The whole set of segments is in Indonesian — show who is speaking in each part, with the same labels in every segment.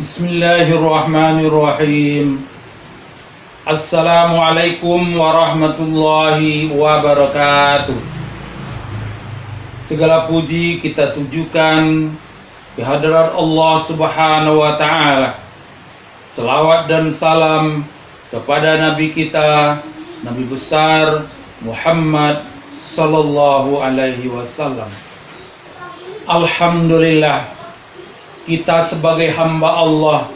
Speaker 1: Bismillahirrahmanirrahim. Assalamualaikum warahmatullahi wabarakatuh. Segala puji kita tujukan kehadirat Allah Subhanahu wa Ta'ala. Selawat dan salam kepada Nabi kita, Nabi besar Muhammad sallallahu alaihi wasallam. Alhamdulillah, kita sebagai hamba Allah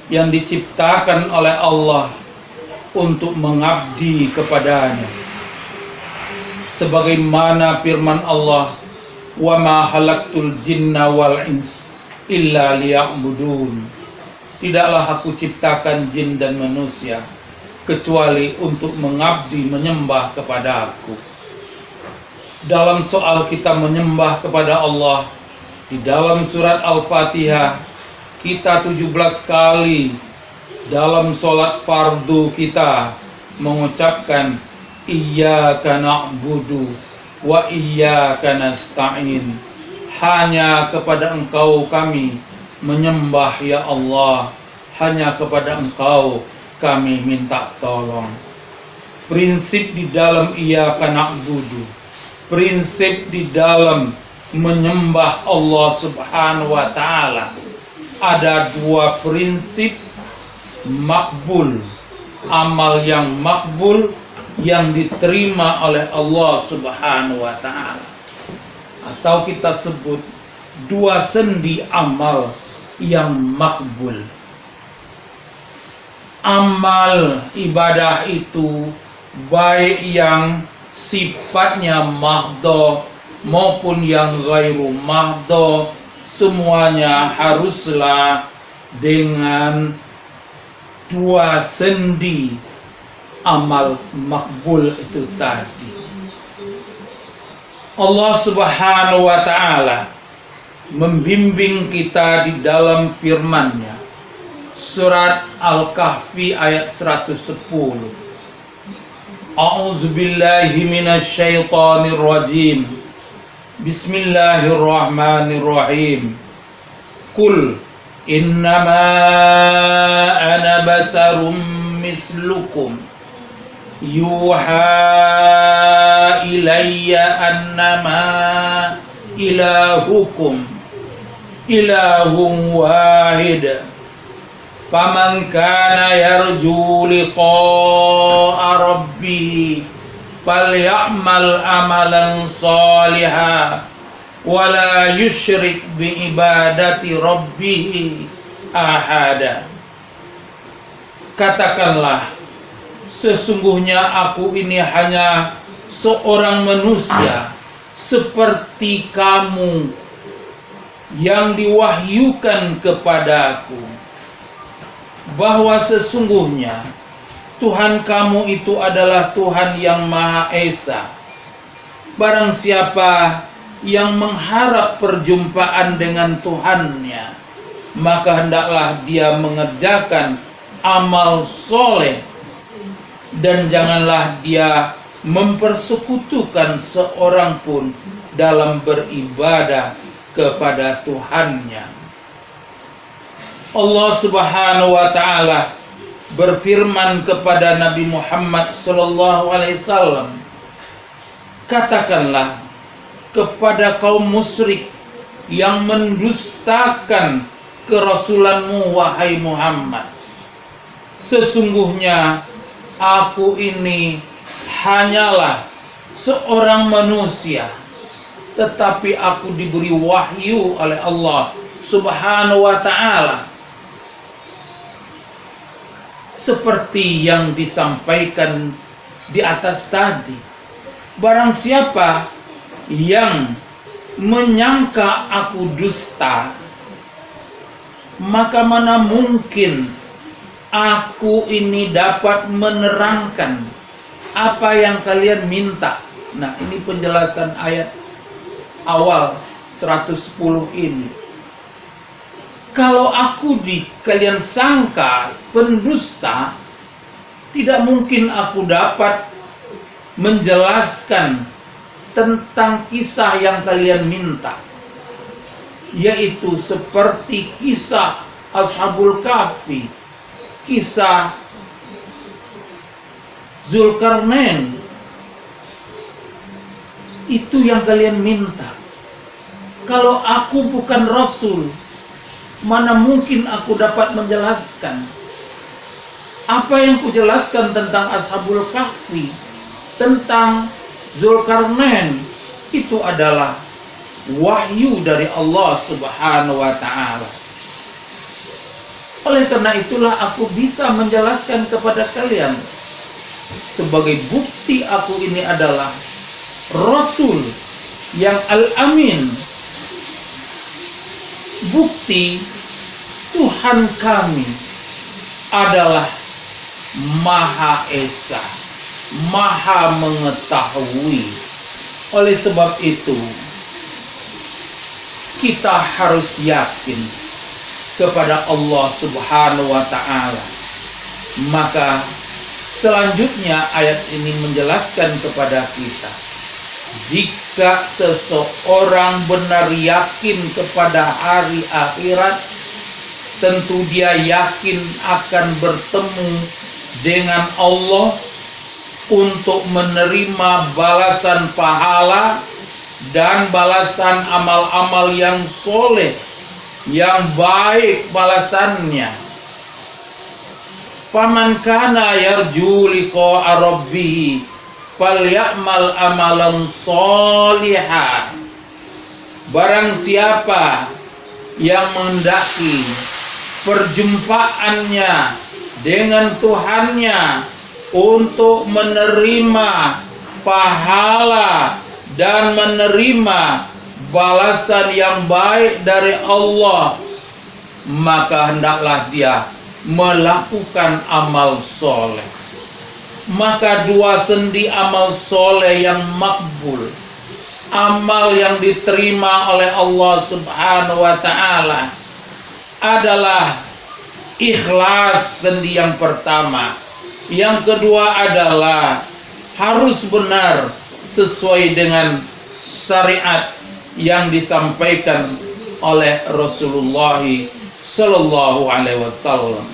Speaker 1: yang diciptakan oleh Allah untuk mengabdi kepadanya. Sebagaimana firman Allah, "Wa ma khalaqtul jinna wal ins illa liya'budun." Tidaklah aku ciptakan jin dan manusia kecuali untuk mengabdi, menyembah kepada aku. Dalam soal kita menyembah kepada Allah, di dalam surat Al-Fatihah kita 17 kali dalam sholat fardu kita mengucapkan iyyaka na'budu wa iyyaka nasta'in. Hanya kepada Engkau kami menyembah ya Allah, hanya kepada Engkau kami minta tolong. Prinsip di dalam iyyaka na'budu, prinsip di dalam menyembah Allah Subhanahu wa Ta'ala, ada dua prinsip makbul, amal yang makbul yang diterima oleh Allah Subhanahu wa Ta'ala, atau kita sebut dua sendi amal yang makbul. Amal ibadah itu baik yang sifatnya mahdho maupun yang ghairu mahdho, semuanya haruslah dengan dua sendi amal makbul itu tadi. Allah Subhanahu wa Ta'ala membimbing kita di dalam firman-Nya, surat Al-Kahfi ayat 110. A'udzubillahi minasyaitonir rajim. Bismillahirrahmanirrahim. Qul innama ana basarum mislukum yuha ilayya annama ilahukum ilahun wahid. Faman kana yarju liqa'a rabbih falyamal amalan shalihan wala yusyrik bi ibadati rabbih ahada. Katakanlah, sesungguhnya aku ini hanya seorang manusia seperti kamu yang diwahyukan kepadaku, bahwa sesungguhnya Tuhan kamu itu adalah Tuhan yang Maha Esa. Barang siapa yang mengharap perjumpaan dengan Tuhannya, maka hendaklah dia mengerjakan amal soleh, dan janganlah dia mempersekutukan seorang pun dalam beribadah kepada Tuhannya. Allah Subhanahu wa Ta'ala berfirman kepada Nabi Muhammad sallallahu alaihi wasallam, katakanlah kepada kaum musyrik yang mendustakan kerasulanmu wahai Muhammad, sesungguhnya aku ini hanyalah seorang manusia, tetapi aku diberi wahyu oleh Allah Subhanahu wa Ta'ala, seperti yang disampaikan di atas tadi. Barang siapa yang menyangka aku dusta, maka mana mungkin aku ini dapat menerangkan apa yang kalian minta. Nah, ini penjelasan ayat awal 110 ini. Kalau aku kalian sangka pendusta, tidak mungkin aku dapat menjelaskan tentang kisah yang kalian minta. yaitu seperti kisah Ashabul Kahfi, kisah Zulkarnain. Itu yang kalian minta. Kalau aku bukan Rasul, mana mungkin aku dapat menjelaskan. Apa yang kujelaskan tentang Ashabul Kahfi, tentang Zulkarnain, itu adalah wahyu dari Allah Subhanahu wa ta'ala. Oleh karena itulah aku bisa menjelaskan kepada kalian. Sebagai bukti aku ini adalah Rasul yang Al-Amin. Bukti Tuhan kami adalah Maha Esa, Maha mengetahui. Oleh sebab itu, kita harus yakin kepada Allah Subhanahu wa ta'ala. Maka selanjutnya ayat ini menjelaskan kepada kita, jika seseorang benar yakin kepada hari akhirat, tentu dia yakin akan bertemu dengan Allah untuk menerima balasan pahala dan balasan amal-amal yang soleh, yang baik balasannya. Faman kana yarju liqa'a rabbih falyamal amalan sholihan. Barang siapa yang menghendaki perjumpaannya dengan Tuhannya untuk menerima pahala dan menerima balasan yang baik dari Allah, maka hendaklah dia melakukan amal soleh. Maka dua sendi amal soleh yang makbul, amal yang diterima oleh Allah Subhanahu wa ta'ala, adalah ikhlas, sendi yang pertama. Yang kedua adalah harus benar sesuai dengan syariat yang disampaikan oleh Rasulullah Sallallahu Alaihi Wasallam.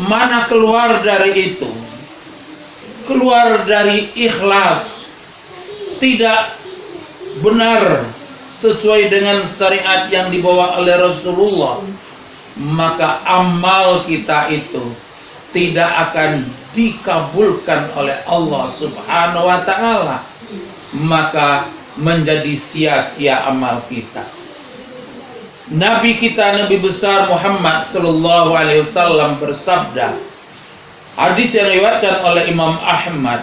Speaker 1: Mana keluar dari itu? Keluar dari ikhlas, tidak benar sesuai dengan syariat yang dibawa oleh Rasulullah, maka amal kita itu tidak akan dikabulkan oleh Allah Subhanahu wa ta'ala, maka menjadi sia-sia amal kita. Nabi kita, Nabi besar Muhammad sallallahu alaihi wasallam bersabda, hadis yang diriwayatkan oleh Imam Ahmad,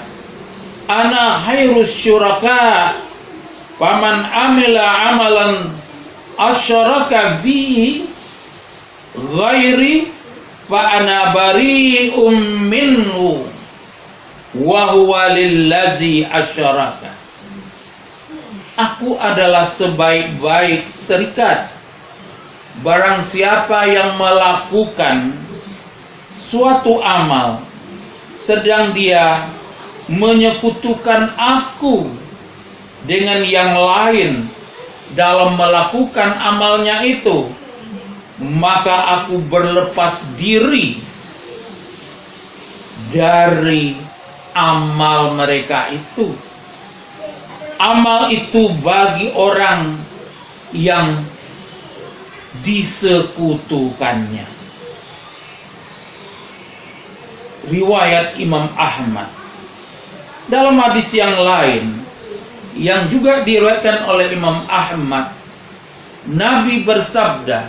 Speaker 1: ana khairus syuraka faman amila amalan asyaraka bihi ghairi fa ana bari'um minhu wa huwa lillazi asyaraka. Aku adalah sebaik-baik serikat barang siapa yang melakukan suatu amal sedang dia menyekutukan aku dengan yang lain dalam melakukan amalnya itu, maka aku berlepas diri dari amal mereka itu. Amal itu bagi orang yang disekutukannya. Riwayat Imam Ahmad. Dalam hadis yang lain yang juga diriwayatkan oleh Imam Ahmad, Nabi bersabda,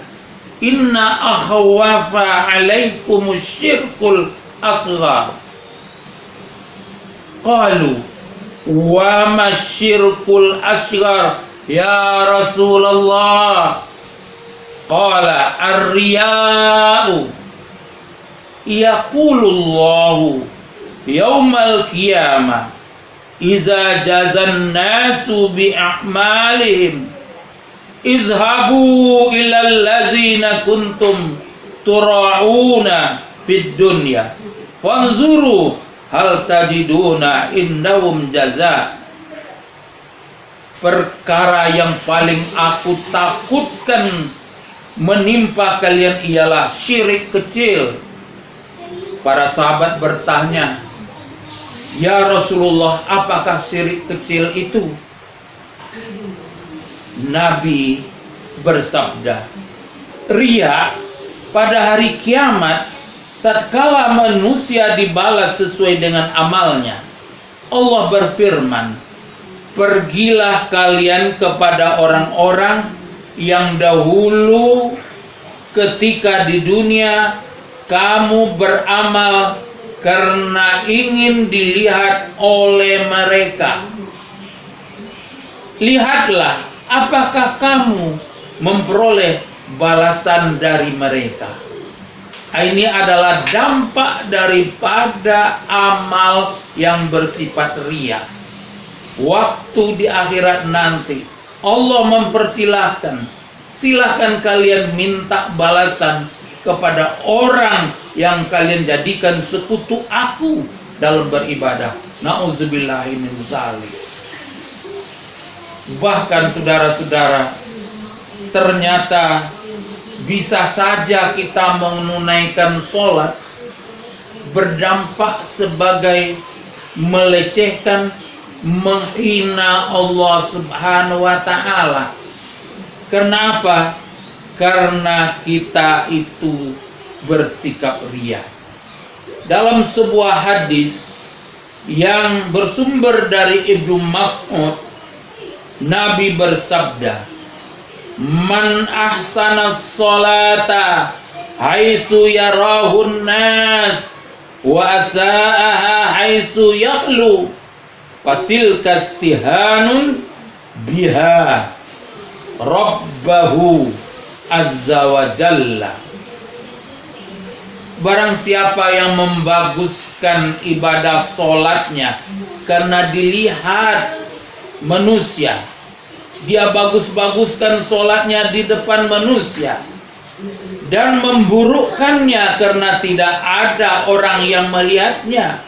Speaker 1: inna akhwafa alaikumus syirkul asghar. Qalu wa masyirkul asghar ya Rasulullah? Qala ar-riya'u yaqulullahu yaumal qiyamah iza jazan nasu bi a'malihim izhabu ilal ladzina kuntum tura'una fid dunya fanzuru hal tajiduna indahum jaza. Perkara yang paling aku takutkan menimpa kalian ialah syirik kecil. Para sahabat bertanya, "Ya Rasulullah, apakah syirik kecil itu?" Nabi bersabda, "Riya pada hari kiamat, tatkala manusia dibalas sesuai dengan amalnya, Allah berfirman, pergilah kalian kepada orang-orang yang dahulu ketika di dunia kamu beramal karena ingin dilihat oleh mereka. Lihatlah apakah kamu memperoleh balasan dari mereka." Ini adalah dampak daripada amal yang bersifat riya. Waktu di akhirat nanti Allah mempersilahkan, silahkan kalian minta balasan kepada orang yang kalian jadikan sekutu aku dalam beribadah. Na'udzubillahi min dzalik. Bahkan saudara-saudara, ternyata bisa saja kita menunaikan sholat berdampak sebagai melecehkan, menghina Allah Subhanahu wa ta'ala. Karena apa? Karena kita itu bersikap riya. Dalam sebuah hadis yang bersumber dari Ibnu Mas'ud, Nabi bersabda, "Man ahsana sholata haitsu yarahun nas wa asaaha haitsu yakhlu fatilka istihanun biha rabbahu azza wa jalla." Barang siapa yang membaguskan ibadah sholatnya karena dilihat manusia, dia bagus-baguskan sholatnya di depan manusia, dan memburukkannya karena tidak ada orang yang melihatnya,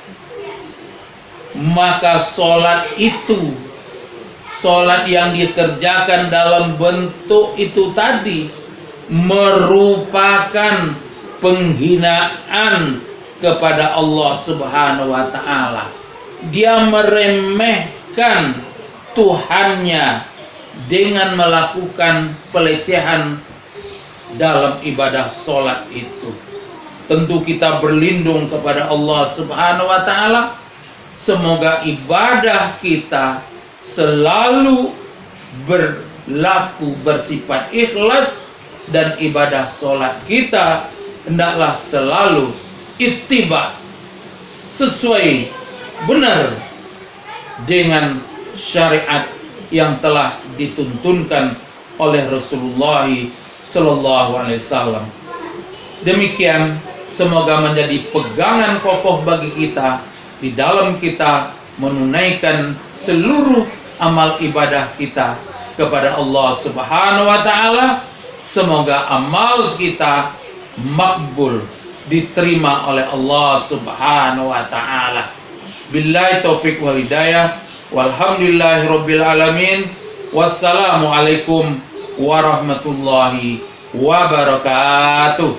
Speaker 1: maka sholat itu, sholat yang dikerjakan dalam bentuk itu tadi, merupakan penghinaan kepada Allah Subhanahu wa ta'ala. Dia meremehkan Tuhannya dengan melakukan pelecehan dalam ibadah sholat itu. Tentu kita berlindung kepada Allah Subhanahu wa ta'ala. Semoga ibadah kita selalu berlaku bersifat ikhlas, dan ibadah sholat kita hendaklah selalu ittiba, sesuai benar dengan syariat yang telah dituntunkan oleh Rasulullah Sallallahu Alaihi Wasallam. Demikian, semoga menjadi pegangan kokoh bagi kita di dalam kita menunaikan seluruh amal ibadah kita kepada Allah Subhanahu wa ta'ala. Semoga amal kita makbul, diterima oleh Allah Subhanahu wa ta'ala. Billahi taufiq wal hidayah. Walhamdulillahi rabbil alamin. Wassalamualaikum warahmatullahi wabarakatuh.